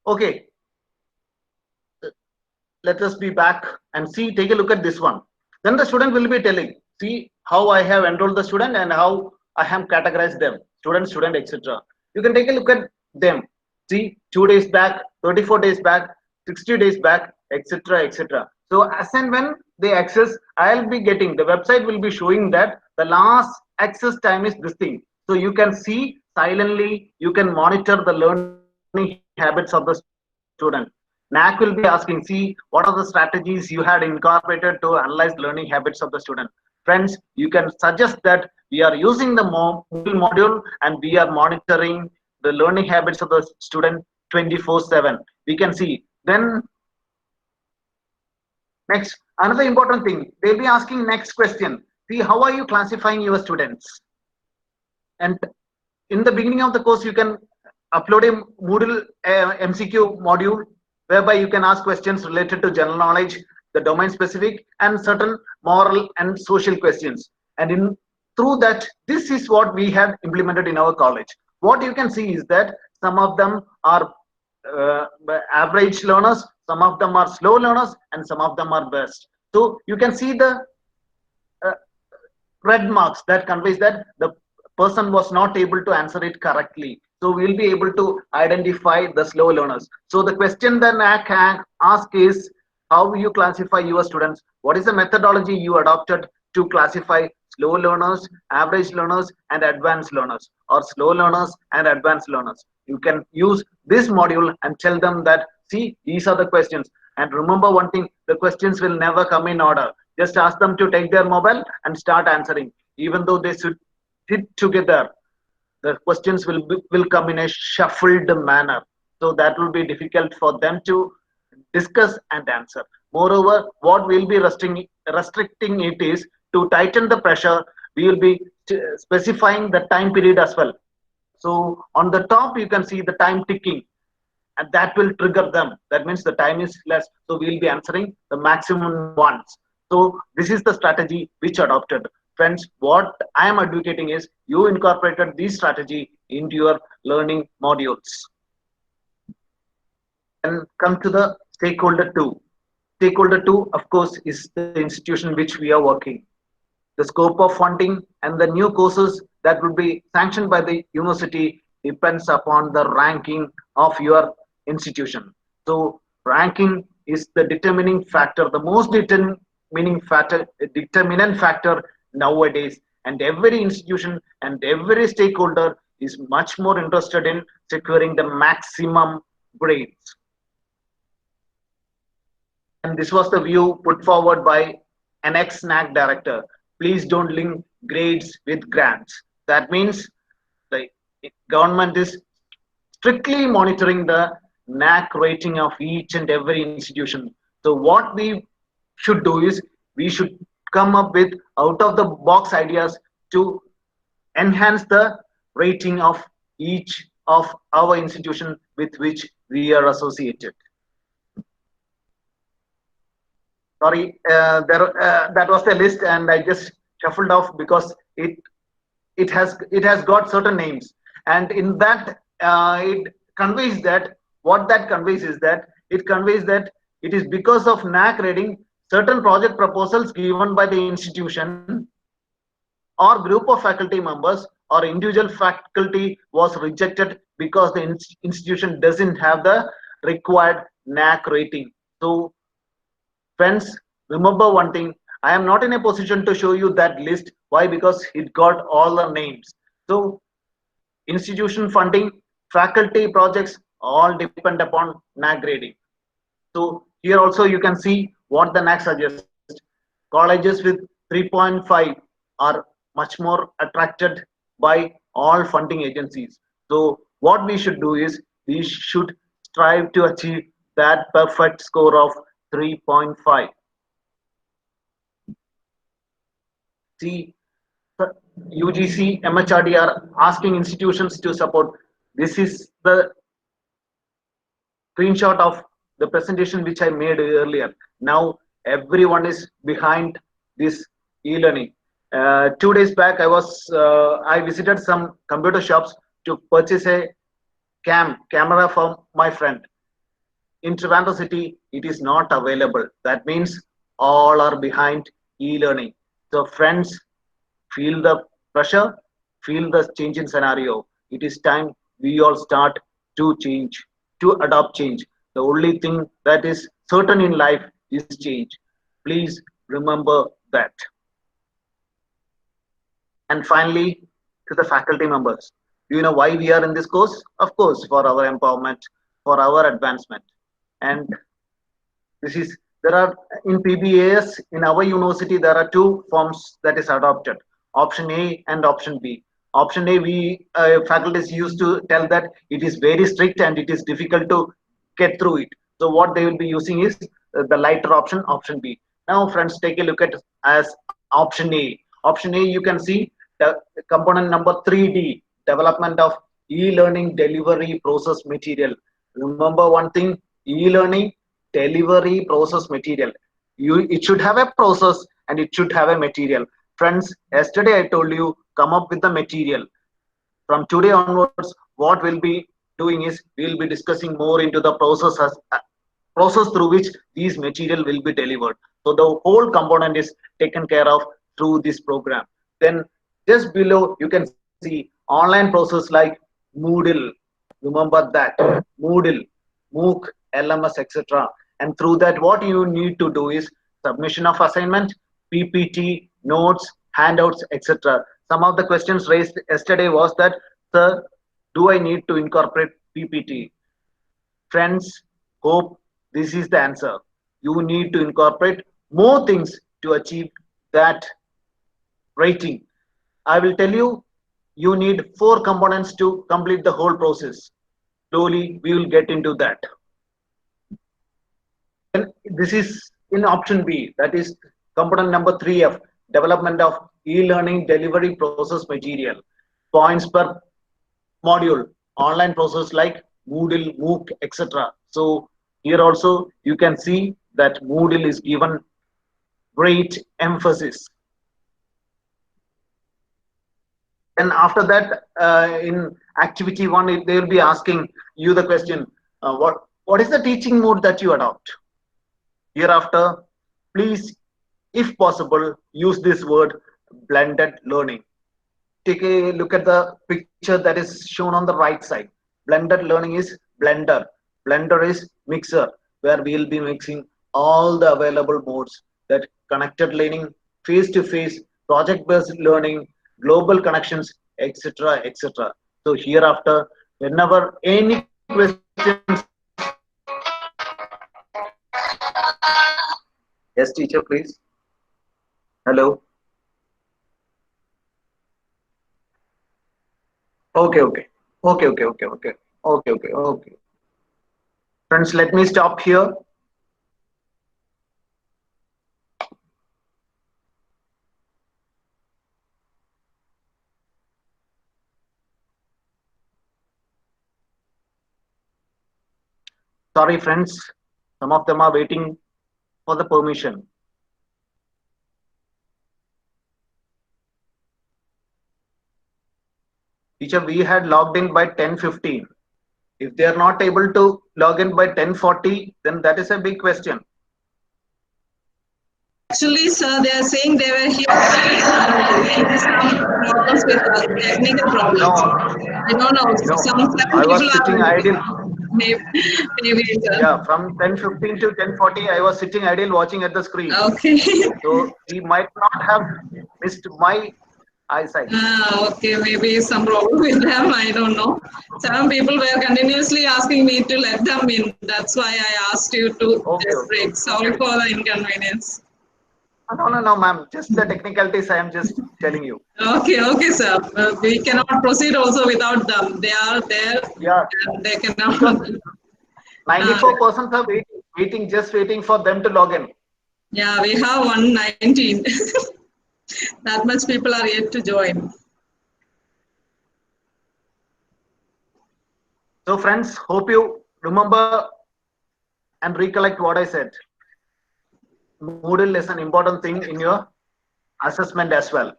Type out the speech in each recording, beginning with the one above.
Okay, let us be back and see, take a look at this one. Then the student will be telling, see how I have enrolled the student and how I have categorized them, student, etc. You can take a look at them. See, 2 days back, 34 days back, 60 days back, etc. etc. So as and when they access, I'll be getting, the website will be showing that the last access time is this thing. So you can see silently, you can monitor the learning habits of the student. NAC will be asking, see, what are the strategies you had incorporated to analyze learning habits of the student? Friends, you can suggest that we are using the Moodle module and we are monitoring the learning habits of the student 24/7. We can see. Then next, another important thing, they'll be asking next question. See, how are you classifying your students? And in the beginning of the course, you can upload a Moodle MCQ module whereby you can ask questions related to general knowledge, the domain specific, and certain moral and social questions. And in through that, this is what we have implemented in our college. What you can see is that some of them are uh, average learners, some of them are slow learners, and some of them are best. So you can see the uh, red marks that conveys that the person was not able to answer it correctly. So we'll be able to identify the slow learners. So the question that I can ask is, how you classify your students? What is the methodology you adopted to classify slow learners, average learners, and advanced learners, or slow learners and advanced learners? You can use this module and tell them that, see, these are the questions. And remember one thing, the questions will never come in order. Just ask them to take their mobile and start answering. Even though they should sit together, the questions will come in a shuffled manner. So that will be difficult for them to discuss and answer. Moreover, what we'll be restricting it is to tighten the pressure. We will be specifying the time period as well. So on the top, you can see the time ticking, and that will trigger them. That means the time is less, so we'll be answering the maximum once. So this is the strategy which adopted. Friends, what I am advocating is you incorporated this strategy into your learning modules. Then come to the stakeholder two. Stakeholder two, of course, is the institution which we are working. The scope of funding and the new courses that will be sanctioned by the university depends upon the ranking of your institution. So ranking is the determining factor, the most determinant factor nowadays. And every institution and every stakeholder is much more interested in securing the maximum grades. And this was the view put forward by an ex-NAC director. Please don't link grades with grants. That means the government is strictly monitoring the NAC rating of each and every institution. So what we should do is we should come up with out of the box ideas to enhance the rating of each of our institution with which we are associated. Sorry, that was the list, and I just shuffled off because it has got certain names, and in that it conveys that what that conveys is that it conveys that it is because of NAC rating certain project proposals given by the institution or group of faculty members or individual faculty was rejected because the institution doesn't have the required NAC rating. So friends, remember one thing, I am not in a position to show you that list. Why? Because it got all the names. So institution funding, faculty projects all depend upon NAC grading. So here also you can see what the NAC suggests. Colleges with 3.5 are much more attracted by all funding agencies. So what we should do is we should strive to achieve that perfect score of 3.5. See, UGC, MHRD are asking institutions to support. This is the screenshot of the presentation which I made earlier. Now everyone is behind this e-learning. 2 days back, I visited some computer shops to purchase a camera for my friend. in Trivandrum city, it is not available. That means all are behind e-learning. So friends, feel the pressure, feel the change in scenario. It is time we all start to change, to adopt change. The only thing that is certain in life is change. Please remember that. And finally, to the faculty members, do you know why we are in this course? Of course, for our empowerment, for our advancement. And this is, there are in PBAS in our university there are two forms that is adopted, option A and option B. Option A, we faculties used to tell that it is very strict and it is difficult to get through it. So what they will be using is the lighter option, option B. Now friends, take a look at as option A. Option A, you can see the component number 3D, development of e-learning delivery process material. Remember one thing, e-learning delivery process material. It should have a process and it should have a material. Friends, yesterday I told you, come up with the material. From today onwards, what we'll be doing is we'll be discussing more into the process through which these material will be delivered. So the whole component is taken care of through this program. Then just below you can see online process like Moodle. Remember that Moodle, MOOC, LMS, etc. And through that, what you need to do is submission of assignment, PPT, notes, handouts, etc. Some of the questions raised yesterday was that, sir, do I need to incorporate PPT? Friends, hope this is the answer. You need to incorporate more things to achieve that rating. I will tell you, you need 4 components to complete the whole process. Slowly, we will get into that. And this is in option B, that is component number 3F, development of e-learning delivery process material. Points per module, online process like Moodle, MOOC, etc. So here also you can see that Moodle is given great emphasis. And after that, in activity 1, they will be asking you the question, what is the teaching mode that you adopt? Hereafter, please, if possible, use this word blended learning. Take a look at the picture that is shown on the right side. Blended learning is blender. Blender is mixer, where we will be mixing all the available modes, that connected learning, face-to-face, project-based learning, global connections, etc., etc. So hereafter, whenever any questions, yes, teacher, please. Hello. Okay. Friends, let me stop here. Sorry, friends. Some of them are waiting for the permission. Teacher, we had logged in by 10:15. If they are not able to log in by 10:40, then that is a big question. Actually, sir, they are saying they were here. There is some problems with technical problems. No. I don't know. No. Some I was people sitting are idle. maybe. Yeah, from 10:15 to 10:40, I was sitting idle watching at the screen. Okay. So he might not have missed my eyesight. Okay, maybe some problem with them. I don't know. Some people were continuously asking me to let them in. That's why I asked you to just break. Sorry for the inconvenience. No, ma'am. Just the technicalities I am just telling you. Okay, sir. We cannot proceed also without them. They are there. Yeah. And they cannot. 94% are waiting for them to log in. Yeah, we have 119. That much people are yet to join. So friends, hope you remember and recollect what I said. Moodle is an important thing in your assessment as well.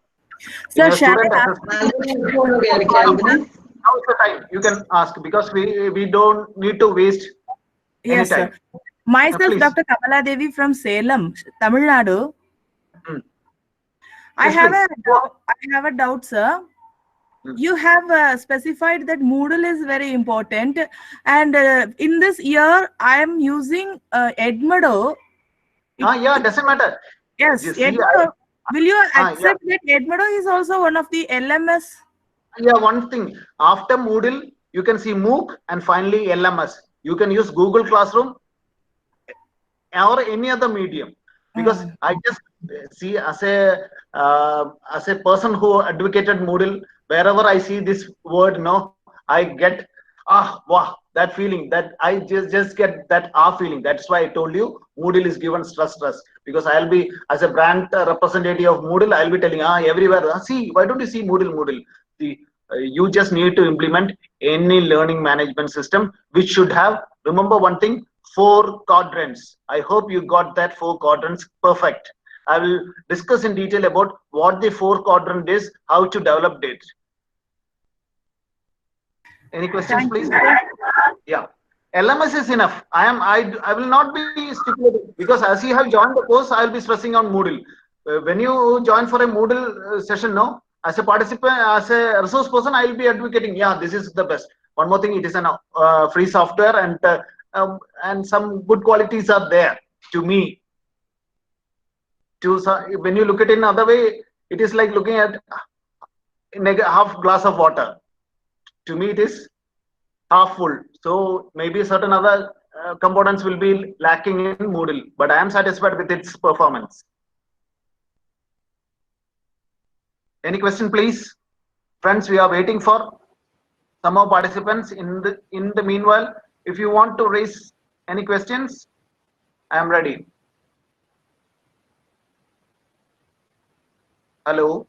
Sir, shall I ask? Now is the time you can ask, because we don't need to waste Yes, anytime. sir. Myself, Please. Dr. Kamala Devi from Salem, Tamil Nadu. I Yes, have please. a doubt, sir. You have specified that Moodle is very important, and in this year, I am using Edmodo. Yeah, doesn't matter. Yes, You see, Edmodo. Will you yeah. accept that Edmodo is also one of the LMS? Yeah, one thing. After Moodle, you can see MOOC and finally LMS. You can use Google Classroom or any other medium, because I just see as a person who advocated Moodle, wherever I see this word, no, I get wow, that feeling, that I just get that feeling. That's why I told you Moodle is given stress, because I'll be as a brand representative of Moodle, I'll be telling everywhere, see, why don't you see Moodle? See, you just need to implement any learning management system which should have, remember one thing, 4 quadrants. I hope you got that 4 quadrants perfect. I will discuss in detail about what the 4 quadrant is, how to develop it. Any questions, please? Yeah. LMS is enough. I will not be stipulated, because as you have joined the course, I will be stressing on Moodle. When you join for a Moodle session, no, as a participant, as a resource person, I will be advocating, yeah, this is the best. One more thing, it is a free software, and some good qualities are there to me. When you look at it in another way, it is like looking at half glass of water. To me, it is half full. So maybe certain other components will be lacking in Moodle, but I am satisfied with its performance. Any question, please? Friends, we are waiting for some more participants. In the meanwhile, if you want to raise any questions, I am ready. Hello?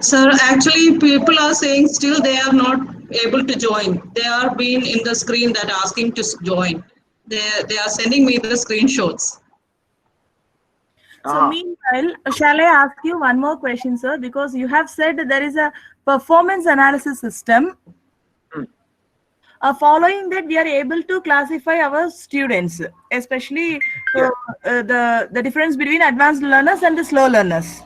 Sir, actually people are saying still they are not able to join. They are being in the screen that asking to join. They are sending me the screenshots. So meanwhile, shall I ask you one more question, sir? Because you have said there is a performance analysis system. Following that, we are able to classify our students, especially the difference between advanced learners and the slow learners.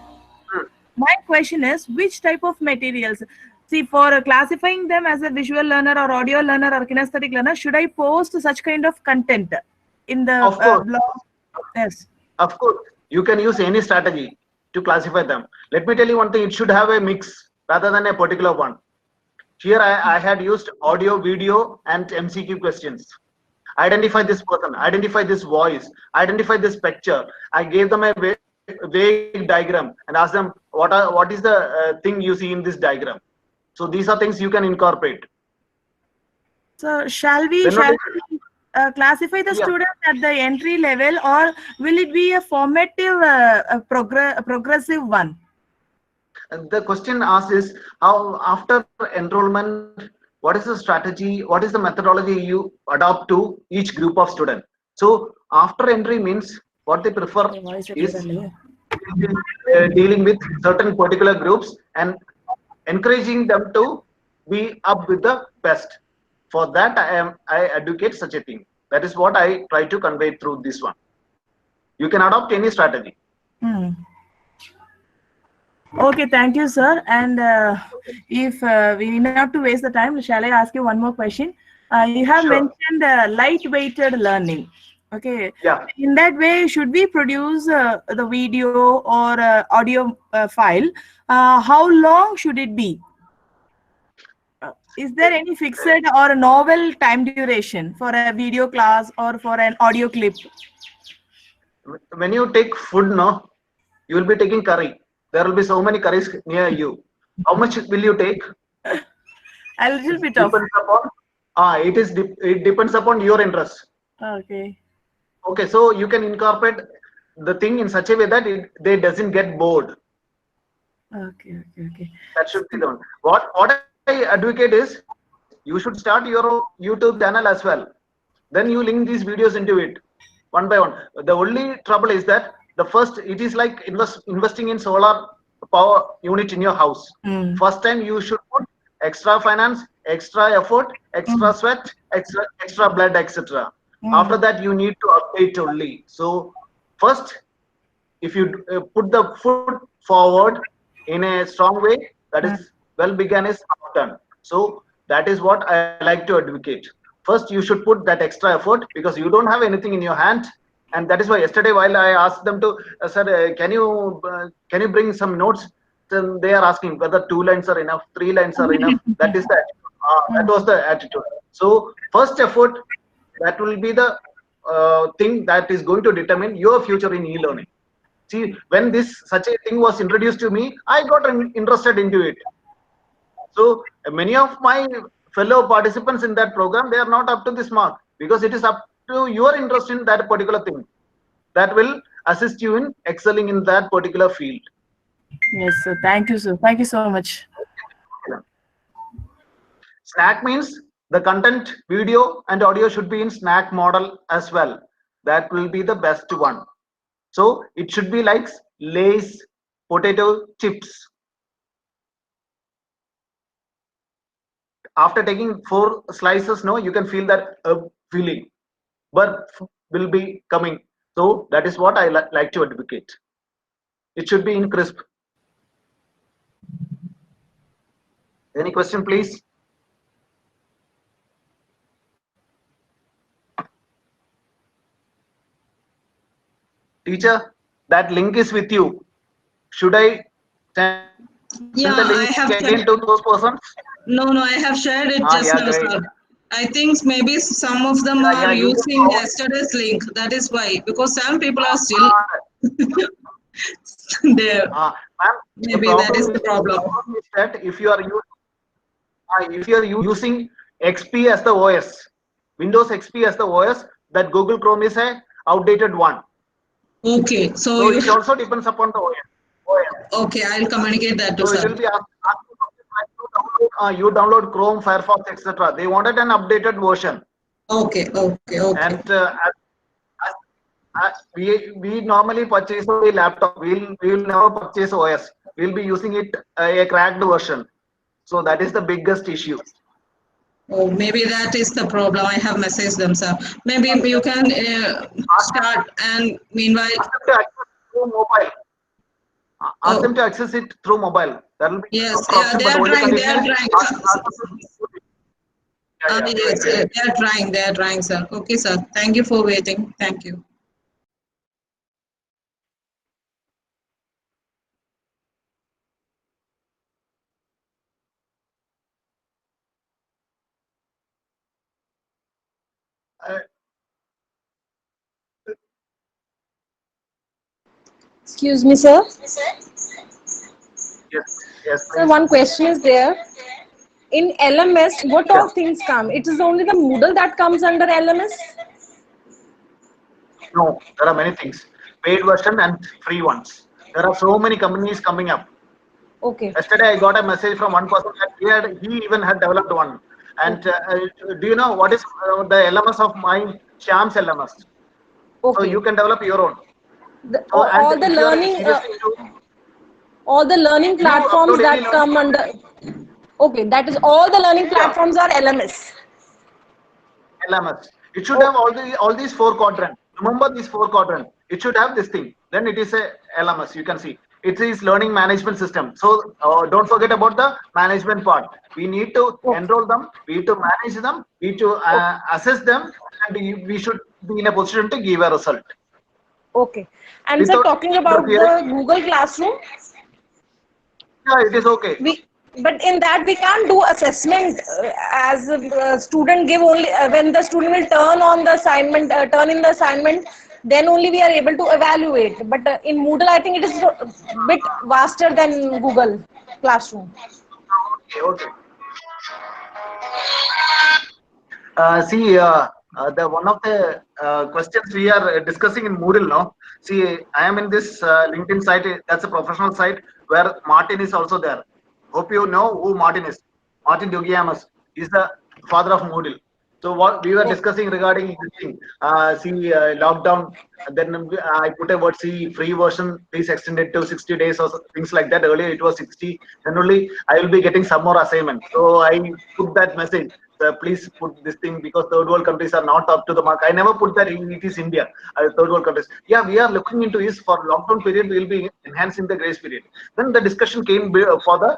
My question is, which type of materials? See, for classifying them as a visual learner or audio learner or kinesthetic learner, should I post such kind of content in the blog? Yes. Of course, you can use any strategy to classify them. Let me tell you one thing, it should have a mix rather than a particular one. Here I had used audio, video, and MCQ questions. Identify this person, identify this voice, identify this picture. I gave them a vague diagram and asked them, what is the thing you see in this diagram? So these are things you can incorporate. So shall we classify the students at the entry level, or will it be a formative, progressive one? The question asked is, how after enrollment, what is the strategy, what is the methodology you adopt to each group of students? So after entry means what they prefer is dealing with certain particular groups and encouraging them to be up with the best. For that, I advocate such a thing. That is what I try to convey through this one. You can adopt any strategy. Okay, thank you, sir. And if we need not to waste the time, shall I ask you one more question? You have mentioned light-weighted learning. Okay. Yeah. In that way, should we produce the video or audio file? How long should it be? Is there any fixed or a novel time duration for a video class or for an audio clip? When you take food, no, you will be taking curry. There will be so many curries near you. How much will you take? A little bit of. It depends upon your interest. Okay. Okay, so you can incorporate the thing in such a way that they doesn't get bored. Okay. That should be done. What I advocate is, you should start your YouTube channel as well. Then you link these videos into it one by one. The only trouble is that it is like investing in solar power unit in your house. First time you should put extra finance, extra effort, extra sweat, extra blood, etc. After that, you need to update only. So first, if you put the foot forward in a strong way, that is well begun is half done. So that is what I like to advocate. First, you should put that extra effort because you don't have anything in your hand, and that is why yesterday while I asked them to, sir, can you bring some notes? Then they are asking whether 2 lines are enough, 3 lines are enough. That is the attitude. That was the attitude. So first effort, that will be the thing that is going to determine your future in e-learning. See, when such a thing was introduced to me, I got interested into it. So many of my fellow participants in that program, they are not up to this mark because it is up to your interest in that particular thing that will assist you in excelling in that particular field. Yes, sir. Thank you, sir. Thank you so much. SNAC means the content, video and audio should be in SNAC model as well. That will be the best one. So it should be like Lay's potato chips. After taking 4 slices, no, you can feel that feeling, but will be coming. So that is what I like to advocate. It should be in crisp. Any question, please? Teacher, that link is with you. Should I send the link again to those persons? No, I have shared it just now, great. sir. I think maybe some of them are using yesterday's link. That is why, because some people are still there. Maybe that is the problem. Is that if you are using XP as the OS, Windows XP as the OS, that Google Chrome is a outdated one. Okay, so it also depends upon the OS. Okay, I'll communicate that to so sir. It will be you download Chrome, Firefox, etc. They wanted an updated version. Okay. And we normally purchase a laptop. We'll never purchase OS. We'll be using it a cracked version. So that is the biggest issue. Oh, maybe that is the problem. I have messaged them, sir. Maybe you can start and meanwhile. Ask them to access it through mobile. That will be yes. Yeah, they are trying. They are trying. Yes, they are trying, sir. Okay, sir. Thank you for waiting. Thank you. Excuse me, sir. Yes. So one question is there. In LMS, what all things come? It is only the Moodle that comes under LMS? No, there are many things. Paid version and free ones. There are so many companies coming up. Okay. Yesterday I got a message from one person that he even had developed one. And do you know what is the LMS of mine? Shyam's LMS. Okay. So you can develop your own. All the learning platforms that come under. Okay, that is all the learning platforms are LMS. LMS. It should have all these 4 quadrants. Remember these 4 quadrants. It should have this thing. Then it is a LMS. You can see it is learning management system. So don't forget about the management part. We need to enroll them. We need to manage them. We need to assess them, and we should be in a position to give a result. Okay. And sir, talking about the Google Classroom. Yeah, it is okay. But in that we can't do assessment as a student give only when the student will turn on the assignment, turn in the assignment, then only we are able to evaluate. But in Moodle, I think it is a bit vaster than Google Classroom. Okay. See, the one of the questions we are discussing in Moodle now. See, I am in this LinkedIn site. That's a professional site where Martin is also there. Hope you know who Martin is. Martin Dougiamas is the father of Moodle. So what we were discussing regarding this thing, lockdown, then I put a word, free version, please extend it to 60 days or things like that. Earlier it was 60, then only I will be getting some more assignments. So I put that message. please put this thing because third world countries are not up to the mark. I never put that it is India, third world countries. Yeah, we are looking into this for lockdown period. We will be enhancing the grace period. Then the discussion came for the,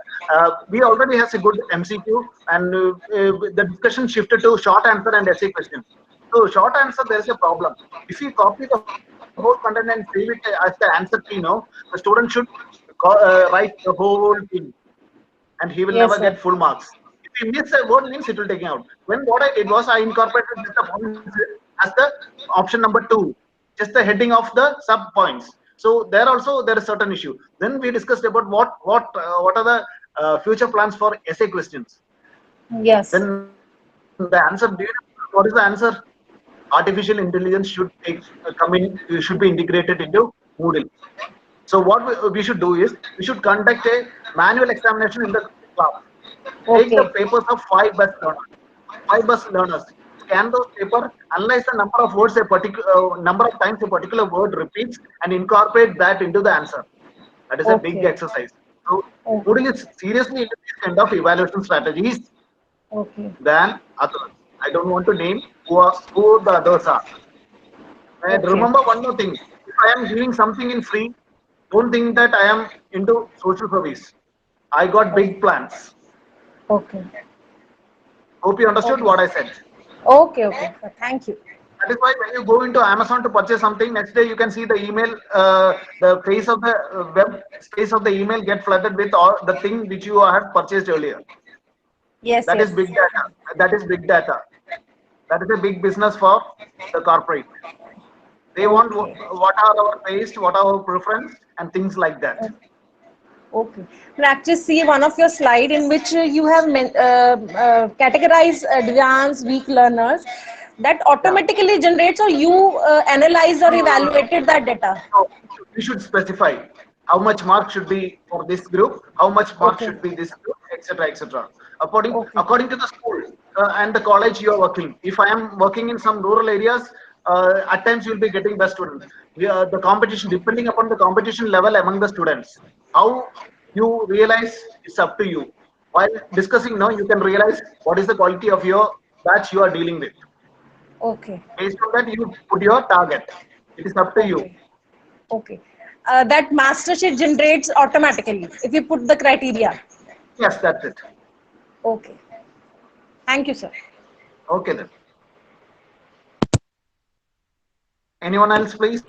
we already has a good MCQ, and the discussion shifted to short answer and essay question. So short answer, there is a problem. If you copy the whole content and save it as the answer key, the student should write the whole thing, and he will Yes, never sir. get full marks. If he miss a word means it will take him out. When what I did was I incorporated the points as the option number 2, just the heading of the sub points. So there also there is certain issue. Then we discussed about what are the future plans for essay questions. Yes. Then the answer, what is the answer? Artificial intelligence should come in, should be integrated into Moodle. So what we should do is we should conduct a manual examination in the class. Take the Okay. papers of 5 best learners, scan those paper, analyze the number of words a particular number of times a particular word repeats, and incorporate that into the answer. That is a big Okay. exercise. So Okay. Moodle is seriously into this kind of evaluation strategies Okay. than others. I don't want to name who the others are. And Okay. remember one more thing: if I am giving something in free, don't think that I am into social service. I got big plans. Okay. Hope you understood Okay. what I said. Okay. Okay. Thank you. That is why when you go into Amazon to purchase something, next day you can see the email, the face of the web space of the email get flooded with all the thing which you had purchased earlier. Yes. That is Yes. big data. That is big data. That is a big business for the corporate. They want Okay. what are our taste, what are our preference, and things like that. Okay. I actually see one of your slide in which you have categorized advanced weak learners that Yeah. automatically generates, or you analyze or No, no, no, no. evaluated that data. So we should specify how much mark should be for this group, how much mark Okay. should be this group, etc., etc. According Okay. according to the school and the college you are working. If I am working in some rural areas, at times you will be getting best students. The competition, depending upon the competition level among the students, how you realize it's up to you. While discussing now, you can realize what is the quality of your batch you are dealing with. Okay. Based on that, you put your target. It is up to you. Okay. Okay. That master sheet generates automatically if you put the criteria. Yes, that's it. Okay. Thank you, sir. Okay then. Anyone else, please?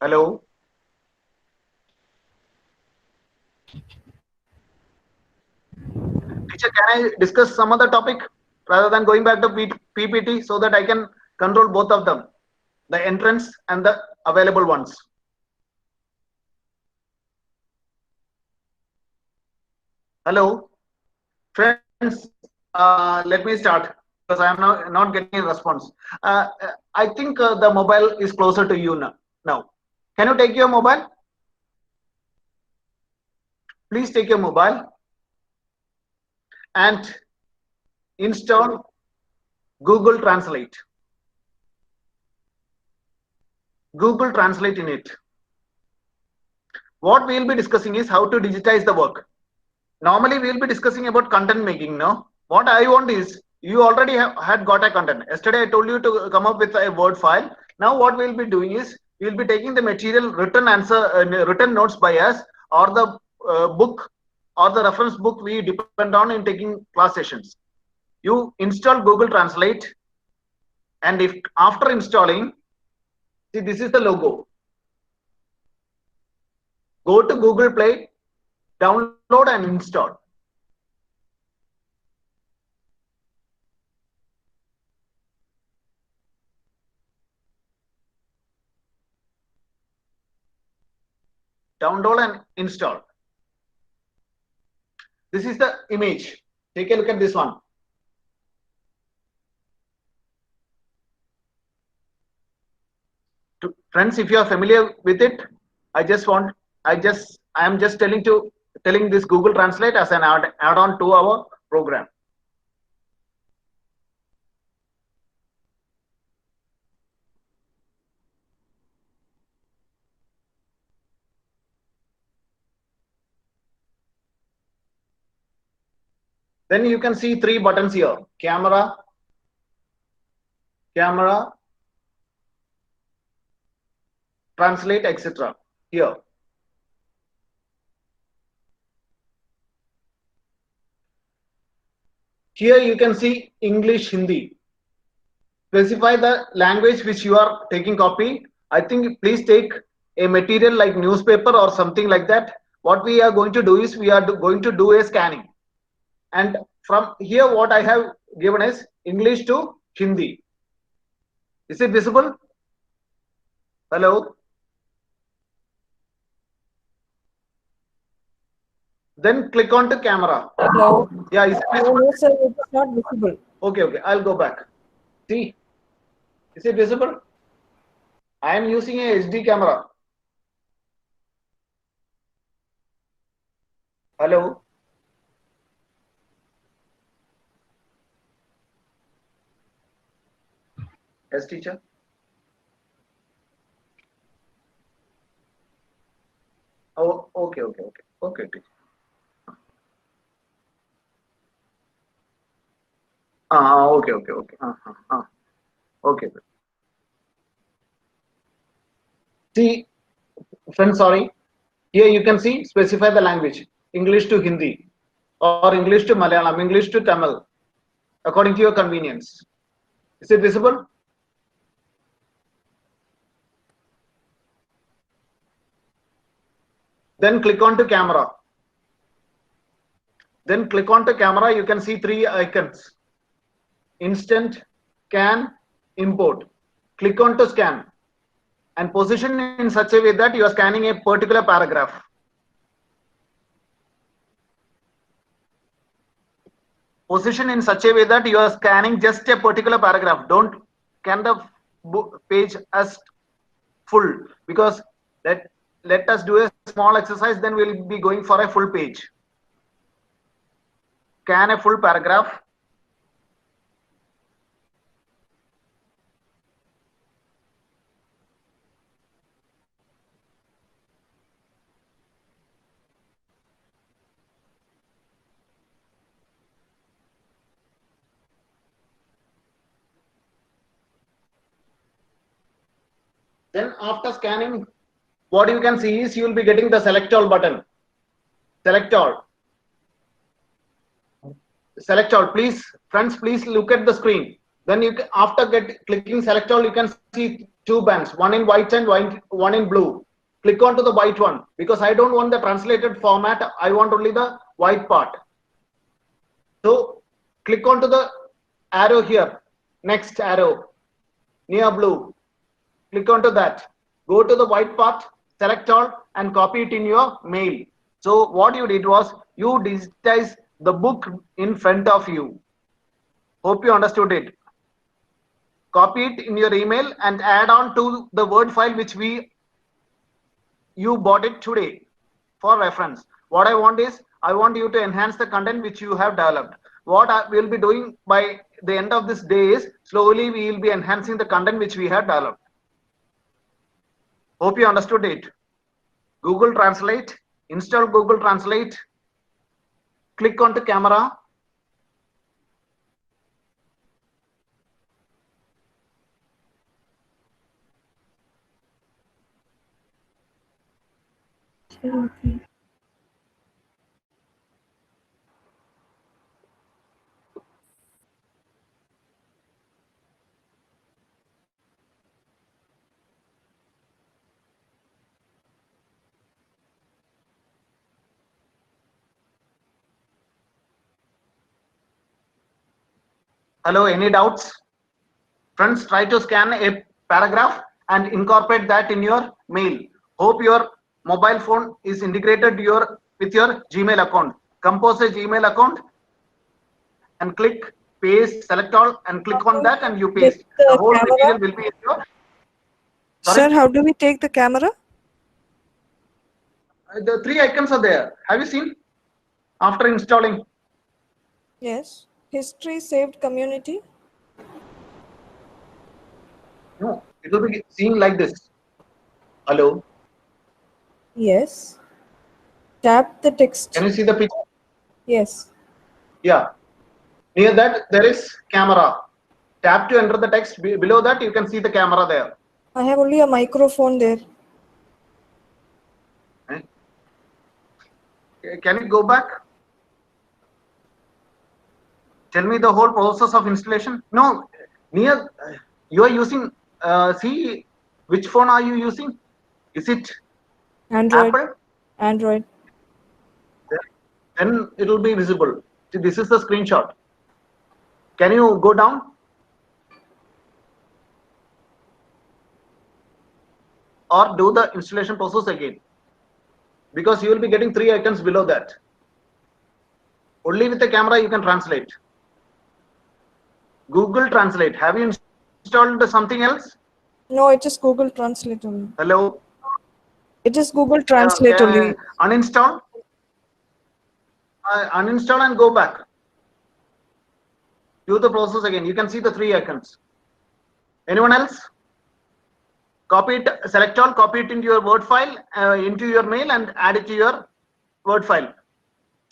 Hello. Teacher, can I discuss some other topic rather than going back to PPT so that I can control both of them, the entrance and the available ones? Hello, friends. Let me start because I am not getting a response. I think the mobile is closer to you now. Can you take your mobile? Please take your mobile and install Google Translate. Google Translate in it. What we will be discussing is how to digitize the work. Normally we will be discussing about content making. No, what I want is you already had got a content. Yesterday I told you to come up with a Word file. Now what we will be doing is we will be taking the material written notes by us, or the book or the reference book we depend on in taking class sessions. You install Google Translate, and if after installing, see, this is the logo. Go to Google Play, download and install. Download and install. This is the image. Take a look at this one. Friends, if you are familiar with it, I am just telling this Google Translate as an add-on to our program. Then you can see 3 buttons here: camera, translate, etc. Here. Here you can see English, Hindi. Specify the language which you are taking copy. I think please take a material like newspaper or something like that. What we are going to do is we are going to do a scanning. And from here what I have given is English to Hindi. Is it visible? Hello? Then click on to camera. No. Yeah, is it visible? No, sir, it's not visible. Okay, I'll go back. See, is it visible? I am using a HD camera. Hello? Yes, teacher. Oh, okay, teacher. Okay. Okay. See, friends, sorry. Here you can see specify the language: English to Hindi, or English to Malayalam, English to Tamil, according to your convenience. Is it visible? Then click on to camera. Then click on to camera. You can see 3 icons: instant, scan, import. Click on to scan and position in such a way that you are scanning a particular paragraph. Position in such a way that you are scanning just a particular paragraph. Don't scan the page as full, because let us do a small exercise, then we'll be going for a full page. Scan a full paragraph. Then after scanning, what you can see is you will be getting the select all button. Select all. Select all. Please, friends, please look at the screen. Then you can, after clicking select all, you can see 2 bands, one in white and one in blue. Click on to the white one, because I don't want the translated format. I want only the white part. So click on to the arrow here. Next arrow near blue. Click onto that. Go to the white part, select all, and copy it in your mail. So what you did was you digitized the book in front of you. Hope you understood it. Copy it in your email and add on to the Word file which you bought it today for reference. What I want is, I want you to enhance the content which you have developed. What I will be doing by the end of this day is, slowly we will be enhancing the content which we have developed. Hope you understood it. Google Translate, install Google Translate, click on the camera. Okay. Hello, any doubts? Friends, try to scan a paragraph and incorporate that in your mail. Hope your mobile phone is integrated with your Gmail account. Compose a Gmail account and click paste, select all, and click on that and you paste. The whole material will be in your. Sir, how do we take the camera? The 3 icons are there. Have you seen after installing? Yes. History, saved, community. No, it will be seen like this. Hello. Yes. Tap the text. Can you see the picture? Yes. Yeah. Near that there is camera. Tap to enter the text. Below that you can see the camera there. I have only a microphone there. Can you go back? Tell me the whole process of installation. No, near you are using. See, which phone are you using? Is it Android. Apple? Android. Then it will be visible. See, this is the screenshot. Can you go down? Or do the installation process again? Because you will be getting 3 icons below that. Only with the camera you can translate. Google Translate. Have you installed something else? No, it is Google Translate only. Hello? It is Google Translate only. Uninstall? Uninstall and go back. Do the process again. You can see the 3 icons. Anyone else? Copy it, select all, copy it into your Word file, into your mail, and add it to your Word file.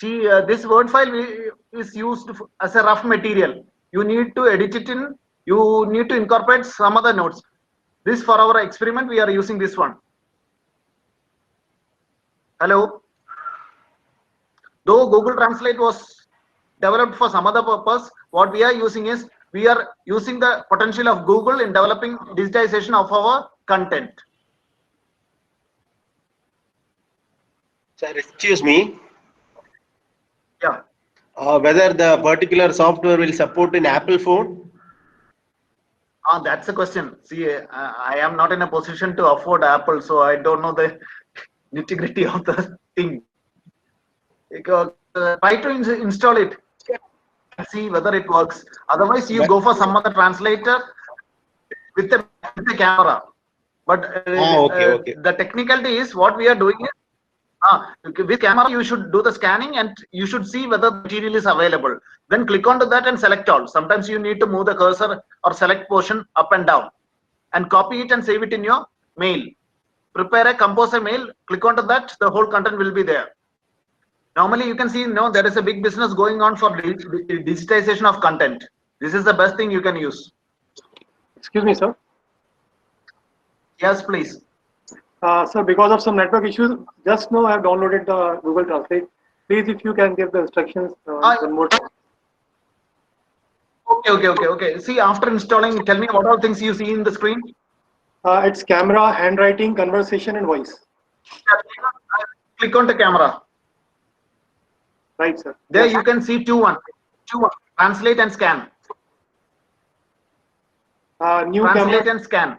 See, this Word file is used as a rough material. You need to edit it in, you need to incorporate some other notes. This, for our experiment, we are using this one. Hello? Though Google Translate was developed for some other purpose, what we are using is, we are using the potential of Google in developing digitization of our content. Sir, excuse me. Yeah. Whether the particular software will support in Apple phone? That's the question. See, I am not in a position to afford Apple, so I don't know the nitty-gritty of the thing. Try to install it, see whether it works. Otherwise, you go for some other translator with the camera. But Okay. the technicality is, what we are doing is, with camera you should do the scanning and you should see whether the material is available. Then click onto that and select all. Sometimes you need to move the cursor or select portion up and down, and copy it and save it in your mail. Prepare a compose a mail, click onto that, the whole content will be there. Normally you can see, there is a big business going on for digitization of content. This is the best thing you can use. Excuse me, sir. Yes, please. Sir, because of some network issues, just now I have downloaded the Google Translate. Please, if you can give the instructions one more time. Okay. See, after installing, tell me what all things you see in the screen. It's camera, handwriting, conversation, and voice. Click on the camera. Right, sir. There you can see two one. Translate and scan. New Translate camera. and scan.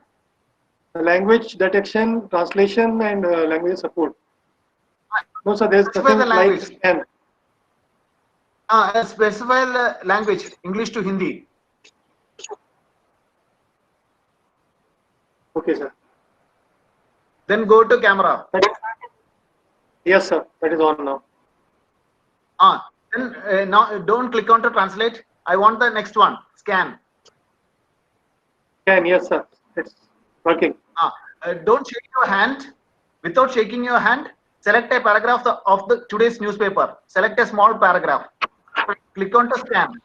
Language detection, translation, and language support. No, sir, there's Specify nothing the like language. scan. Specify the language, English to Hindi. Okay, sir. Then go to camera. Yes, sir. That is on now. Then now don't click on to translate. I want the next one, scan. Scan, yes, sir. It's working. Don't shake your hand. Without shaking your hand, select a paragraph of the today's newspaper. Select a small paragraph. Click on to scan.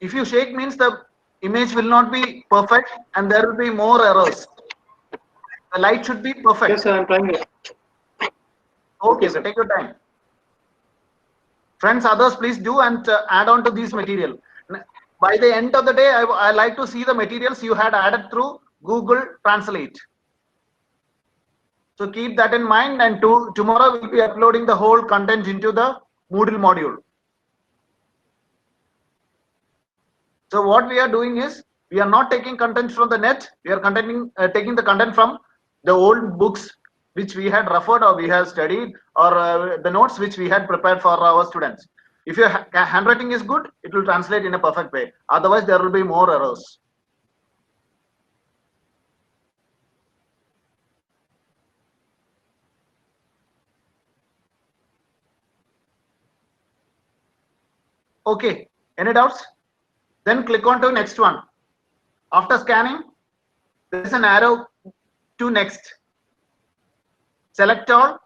If you shake means the image will not be perfect and there will be more errors. The light should be perfect. Yes, sir. I'm trying it. Okay, so take your time. Friends, others, please do and add on to this material. By the end of the day, I like to see the materials you had added through Google Translate. So keep that in mind, and tomorrow we'll be uploading the whole content into the Moodle module. So what we are doing is, we are not taking content from the net, we are taking the content from the old books which we had referred or we have studied, or the notes which we had prepared for our students. If your handwriting is good, it will translate in a perfect way. Otherwise, there will be more errors. Okay, any doubts? Then click on to next one. After scanning, there is an arrow to next. Select all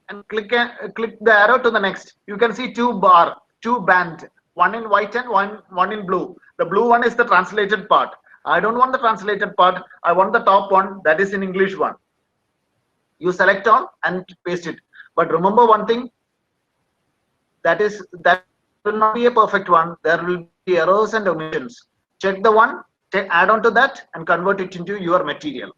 and click the arrow to the next. You can see two band, one in white and one in blue. The blue one is the translated part. I don't want the translated part. I want the top one, that is in English one. You select all and paste it. But remember one thing, that will not be a perfect one. There will be errors and omissions. Check the one, add on to that and convert it into your material.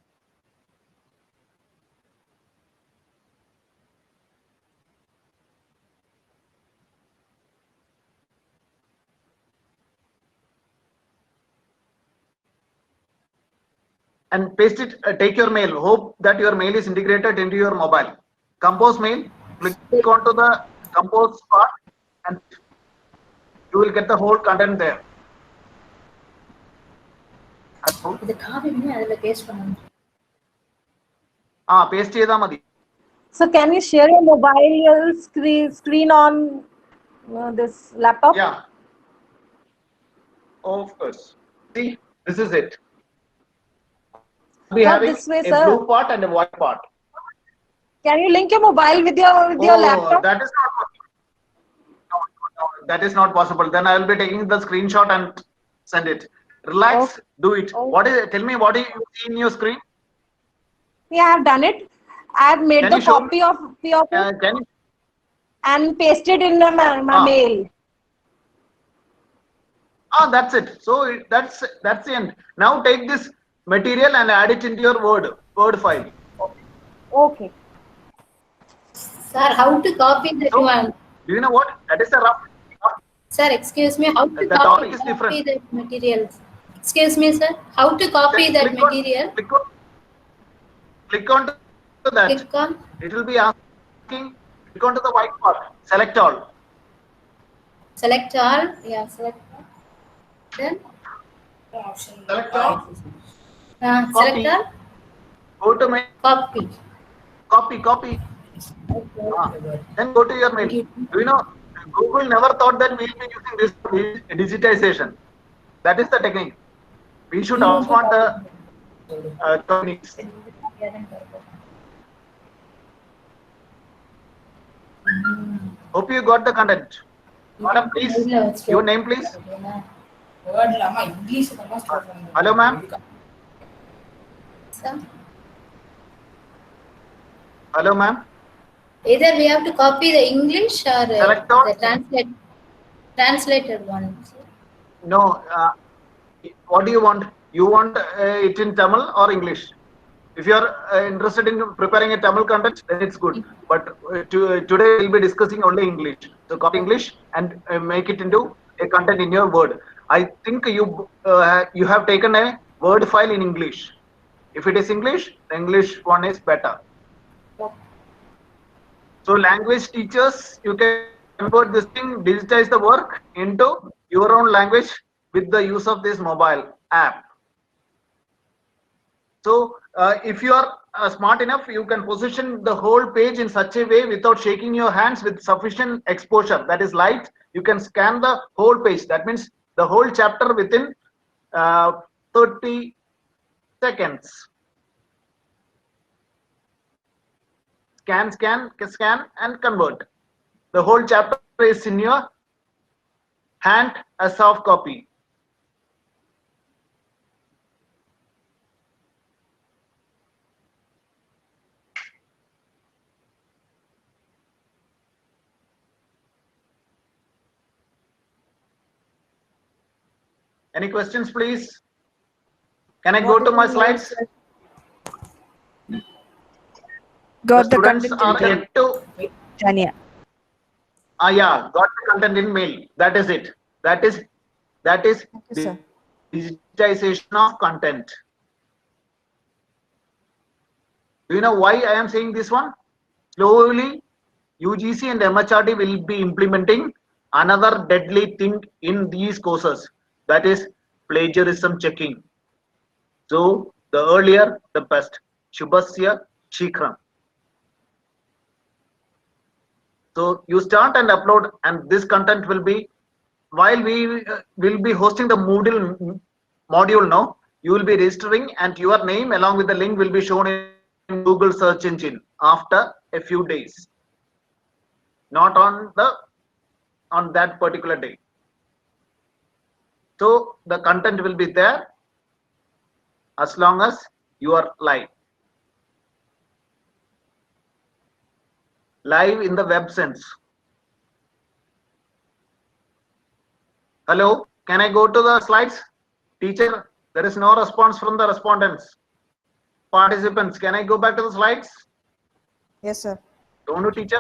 And paste it, take your mail. Hope that your mail is integrated into your mobile. Compose mail, click onto the compose part and you will get the whole content there. Paste cheyda madi. So can you share your mobile screen on this laptop? Yeah. Of course. See, this is it. We have this way, a sir. blue part and a white part. Can you link your mobile with your laptop? That is not possible. No, that is not possible. Then I will be taking the screenshot and send it. Relax, do it. What is it? Tell me, what do you see in your screen? Yeah, I have done it. I have made the copy of it and pasted in my mail. That's it. So that's the end. Now take this material and add it into your Word file. Okay. Sir, how to copy that one? Do you know what? That is a rough. Sir, excuse me, how to The topic is different. that materials? Excuse me, sir, how to copy that material? Click on to that. Click on. It will be asking, click on to the white part. Select all. Select all. Yeah, select all. Then? Select all. Select all. Go to mail. Copy. Copy. Then go to your mail. Do you know, Google never thought that we will be using this digitization. That is the technique. We should outsmart the techniques. Hope you got the content. Madam, please, your name, please. Hello, ma'am. Hello, ma'am. Either we have to copy the English or the translated one. No. What do you want? You want it in Tamil or English? If you are interested in preparing a Tamil content, then it's good. But today we'll be discussing only English. So copy English and make it into a content in your Word. I think you have taken a Word file in English. If it is English, the English one is better. So language teachers, you can convert this thing, digitize the work into your own language with the use of this mobile app. So if you are smart enough, you can position the whole page in such a way without shaking your hands with sufficient exposure. That is light. You can scan the whole page. That means the whole chapter within 30 seconds. Scan and convert. The whole chapter is in your hand as soft copy. Any questions, please? Can I go to my slides? Got the students content are yet to. Tanya. Yeah, got the content in mail. That is it. That is Sir. digitization of content. Do you know why I am saying this one? Slowly, UGC and MHRD will be implementing another deadly thing in these courses. That is plagiarism checking. So the earlier, the best. Shubhasya Shikram. So you start and upload, and this content will be, while we will be hosting the Moodle module now, you will be registering and your name along with the link will be shown in Google search engine after a few days. not on that particular day. So the content will be there as long as you are live in the web sense. Hello, can I go to the slides? Teacher, there is no response from the respondents. Participants, can I go back to the slides? Yes, sir. Don't you, teacher?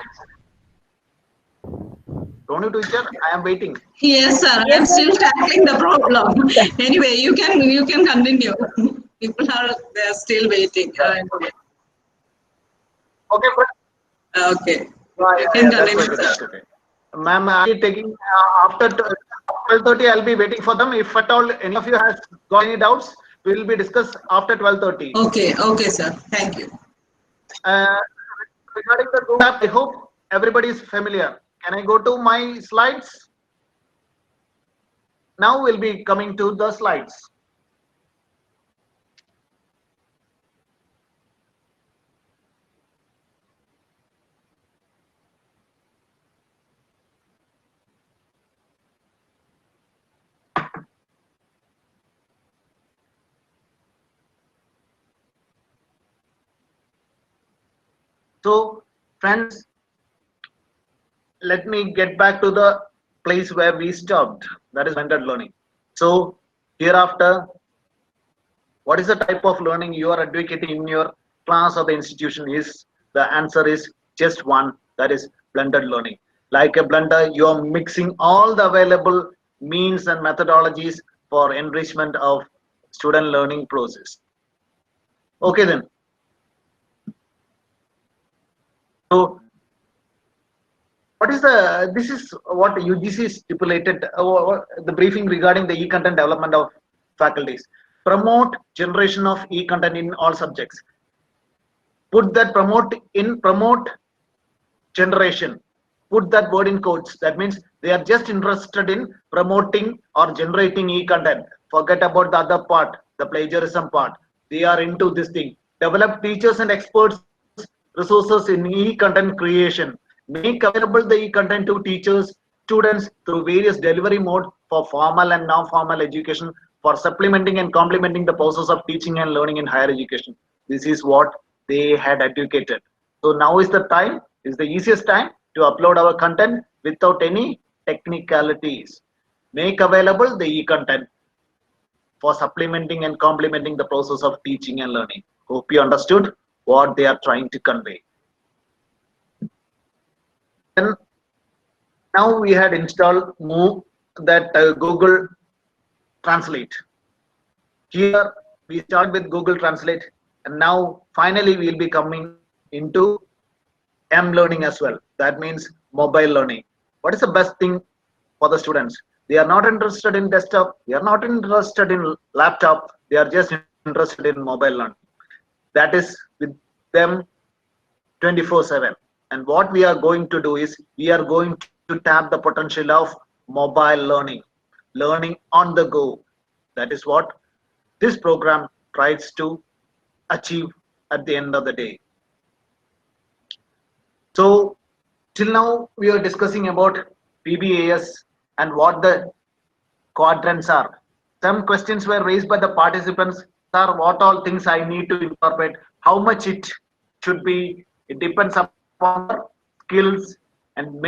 Don't you, teacher? I am waiting. Yes, sir. I'm still tackling the problem. Anyway, you can continue. People they're still waiting. Okay, friend. Okay. You can continue, sir. Okay. Ma'am, I'm taking after 12:30. I'll be waiting for them. If at all any of you has got any doubts, we will be discussed after 12:30. Okay, sir. Thank you. Regarding the Google app, I hope everybody is familiar. Can I go to my slides? Now we'll be coming to the slides. So, friends, let me get back to the place where we stopped. That is blended learning. So, hereafter, what is the type of learning you are advocating in your class or the institution? The answer is just one, that is blended learning. Like a blender, you are mixing all the available means and methodologies for enrichment of student learning process. Okay then. So, this is what UGC stipulated, the briefing regarding the e-content development of faculties. Promote generation of e-content in all subjects. Put that promote generation. Put that word in quotes. That means they are just interested in promoting or generating e-content. Forget about the other part, the plagiarism part. They are into this thing. Develop teachers and experts resources in e-content creation. Make available the e-content to teachers, students through various delivery modes for formal and non-formal education, for supplementing and complementing the process of teaching and learning in higher education. This is what they had advocated. So now is the time, is the easiest time to upload our content without any technicalities. Make available the e-content for supplementing and complementing the process of teaching and learning. Hope you understood what they are trying to convey. Then now we had installed Google Translate. Here we start with Google Translate, and now finally we will be coming into M-learning as well. That means mobile learning. What is the best thing for the students? They are not interested in desktop. They are not interested in laptop. They are just interested in mobile learning. That is with them 24/7. And what we are going to do is we are going to tap the potential of mobile learning on the go. That is what this program tries to achieve at the end of the day. So till now we are discussing about PBAS and what the quadrants are. Some questions were raised by the participants. Sir, what all things I need to incorporate? How much it should be? It depends upon skills and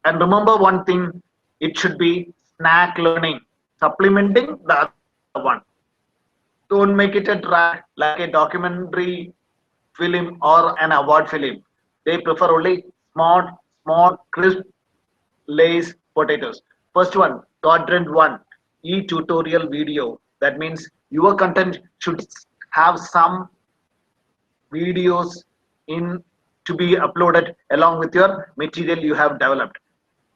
remember one thing, it should be snack learning, supplementing the other one. Don't make it a drag like a documentary film or an award film. They prefer only small, crisp Lay's potatoes. First one, quadrant 1, e-tutorial video. That means your content should have some videos to be uploaded along with your material you have developed.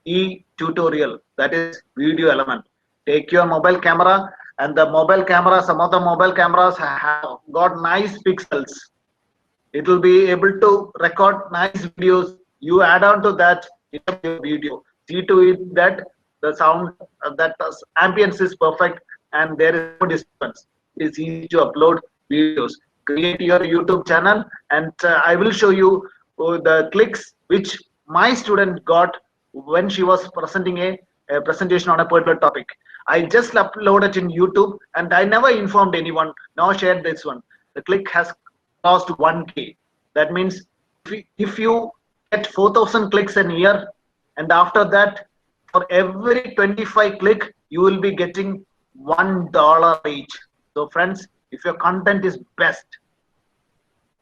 E-tutorial, that is video element. Take your mobile camera, and the mobile camera, some of the mobile cameras have got nice pixels. It will be able to record nice videos. You add on to that in your video. See to it that the sound, that ambience is perfect and there is no disturbance. It's easy to upload videos. Create your YouTube channel, and I will show you the clicks which my student got when she was presenting a presentation on a particular topic. I just uploaded in YouTube and I never informed anyone, now shared this one. The click has crossed 1K. That means if you get 4,000 clicks a year, and after that, for every 25 click, you will be getting $1 each. So friends, if your content is best,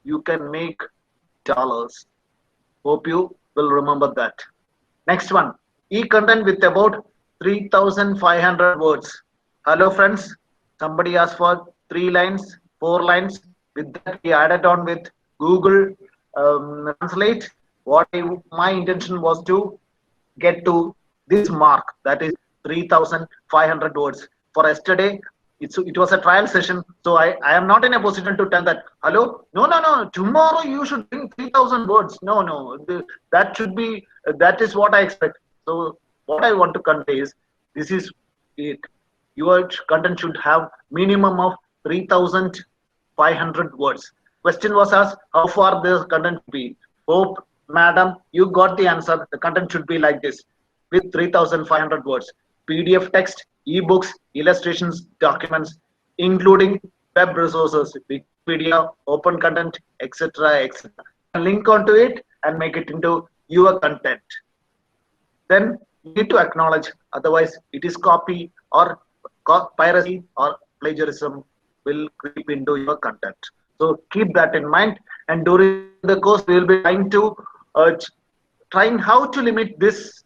you can make dollars. Hope you will remember that. Next one, e-content with about 3,500 words. Hello friends, somebody asked for 3 lines, 4 lines. With that, we added on with Google Translate. My intention was to get to this mark, that is 3,500 words. For yesterday, it was a trial session, so I am not in a position to tell that, hello, no, tomorrow you should bring 3,000 words. No, that is what I expect. So what I want to convey is, this is it. Your content should have minimum of 3,500 words. Question was asked, how far the content should be? Hope, madam, you got the answer. The content should be like this, with 3,500 words. PDF text, ebooks, illustrations, documents, including web resources, Wikipedia, open content, etc., etc. Link onto it and make it into your content. Then you need to acknowledge, otherwise it is copy or piracy or plagiarism will creep into your content. So keep that in mind, and during the course we will be trying how to limit this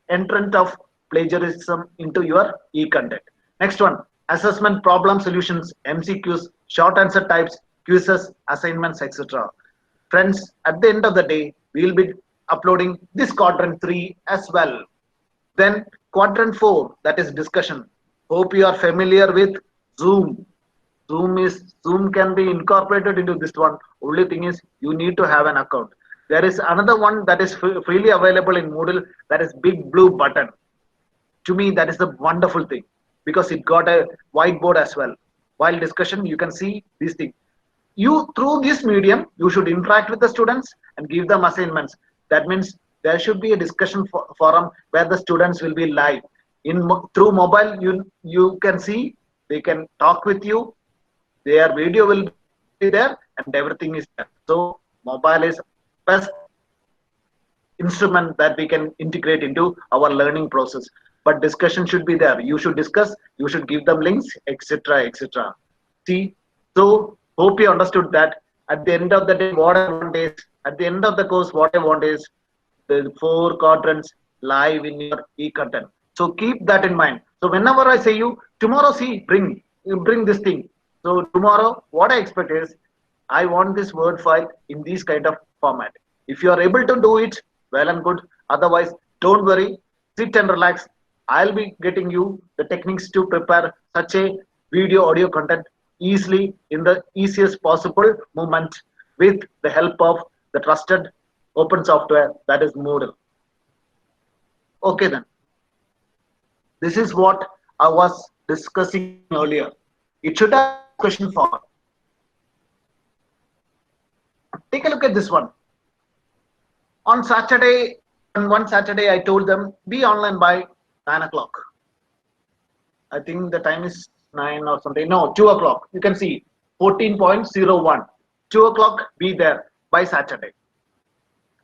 entrant of plagiarism into your e-content. Next one, assessment problem solutions, MCQs, short answer types, quizzes, assignments, etc. Friends, at the end of the day, we will be uploading this quadrant 3 as well. Then quadrant 4, that is discussion. Hope you are familiar with Zoom. Zoom can be incorporated into this one. Only thing is, you need to have an account. There is another one that is freely available in Moodle, that is big blue button. To me, that is the wonderful thing, because it got a whiteboard as well. While discussion, you can see these things. Through this medium, you should interact with the students and give them assignments. That means there should be a discussion forum where the students will be live. Through mobile, you can see, they can talk with you, their video will be there, and everything is there. So mobile is best instrument that we can integrate into our learning process. But discussion should be there. You should discuss, you should give them links, etc., etc. See, so hope you understood that. At the end of the day, what I want is, at the end of the course, what I want is the 4 quadrants live in your e-content. So keep that in mind. So whenever I say you, tomorrow, see, bring this thing. So tomorrow, what I expect is, I want this Word file in this kind of format. If you are able to do it, well and good. Otherwise, don't worry, sit and relax. I'll be getting you the techniques to prepare such a video audio content easily in the easiest possible moment with the help of the trusted open software, that is Moodle. Okay then. This is what I was discussing earlier. It should have a question form. Take a look at this one. On Saturday, one Saturday, I told them, be online by 9 o'clock. I think the time is 9 or something. No, 2 o'clock. You can see 14.01. 2 o'clock, be there by Saturday.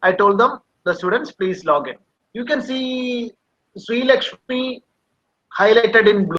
I told them, the students, please log in. You can see Sri Lakshmi highlighted in blue.